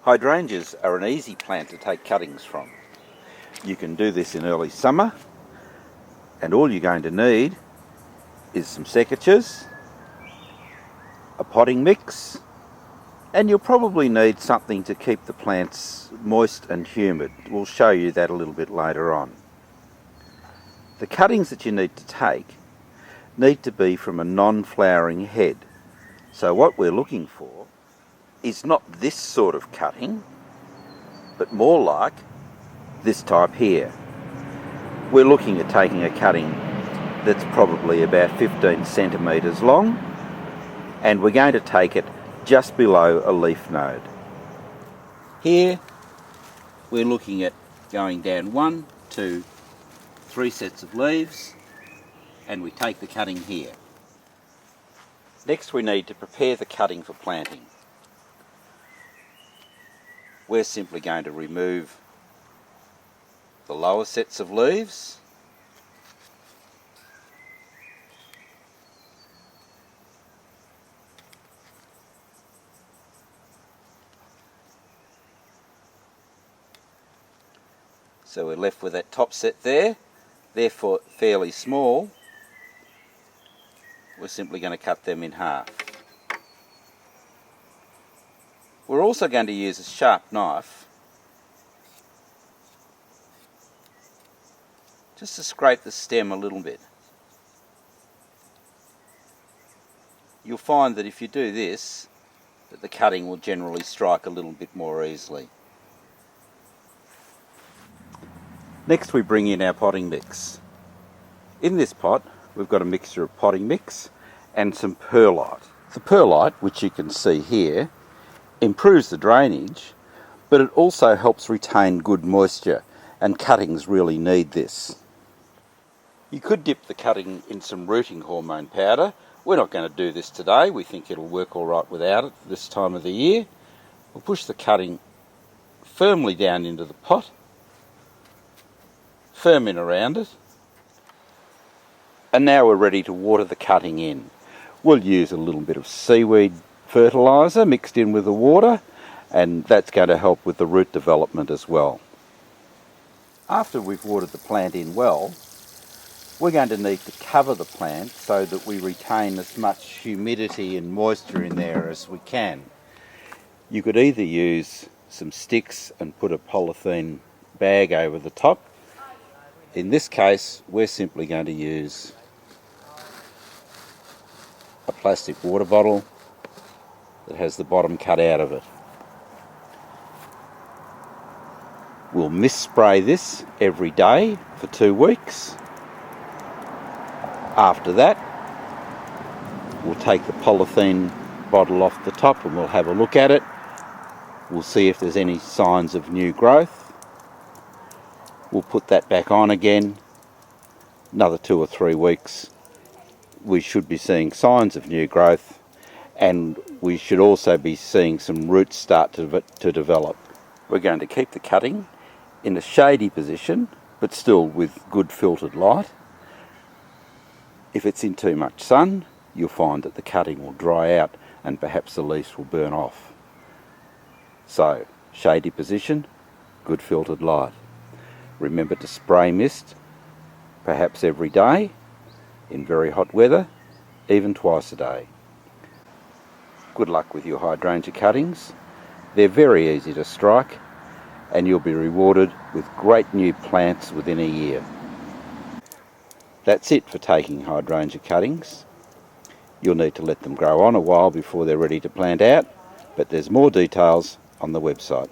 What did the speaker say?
Hydrangeas are an easy plant to take cuttings from. You can do this in early summer, and all you're going to need is some secateurs, a potting mix, and you'll probably need something to keep the plants moist and humid. We'll show you that a little bit later on. The cuttings that you need to take need to be from a non-flowering head. So what we're looking for is not this sort of cutting, but more like this type here. We're looking at taking a cutting that's probably about 15 centimetres long, and we're going to take it just below a leaf node. Here we're looking at going down 1, 2, 3 sets of leaves, and we take the cutting here. Next we need to prepare the cutting for planting. We're simply going to remove the lower sets of leaves, so we're left with that top set there. They're fairly small. We're simply going to cut them in half. We're also going to use a sharp knife just to scrape the stem a little bit. You'll find that if you do this, that the cutting will generally strike a little bit more easily. Next we bring in our potting mix. In this pot we've got a mixture of potting mix and some perlite. The perlite, which you can see here, improves the drainage, but it also helps retain good moisture, and cuttings really need this. You could dip the cutting in some rooting hormone powder. We're not going to do this today. We think it'll work all right without it this time of the year. We'll push the cutting firmly down into the pot, firm in around it, and now we're ready to water the cutting in. We'll use a little bit of seaweed fertilizer mixed in with the water, and that's going to help with the root development as well. After we've watered the plant in well, we're going to need to cover the plant so that we retain as much humidity and moisture in there as we can. You could either use some sticks and put a polythene bag over the top. In this case, we're simply going to use a plastic water bottle that has the bottom cut out of it. We'll mist spray this every day for 2 weeks. After that, we'll take the polythene bottle off the top and we'll have a look at it. We'll see if there's any signs of new growth. We'll put that back on again. Another 2 or 3 weeks. We should be seeing signs of new growth, and we should also be seeing some roots start to develop. We're going to keep the cutting in a shady position, but still with good filtered light. If it's in too much sun, you'll find that the cutting will dry out and perhaps the leaves will burn off. So, shady position, good filtered light. Remember to spray mist, perhaps every day, in very hot weather, even twice a day. Good luck with your hydrangea cuttings. They're very easy to strike, and you'll be rewarded with great new plants within a year. That's it for taking hydrangea cuttings. You'll need to let them grow on a while before they're ready to plant out, but there's more details on the website.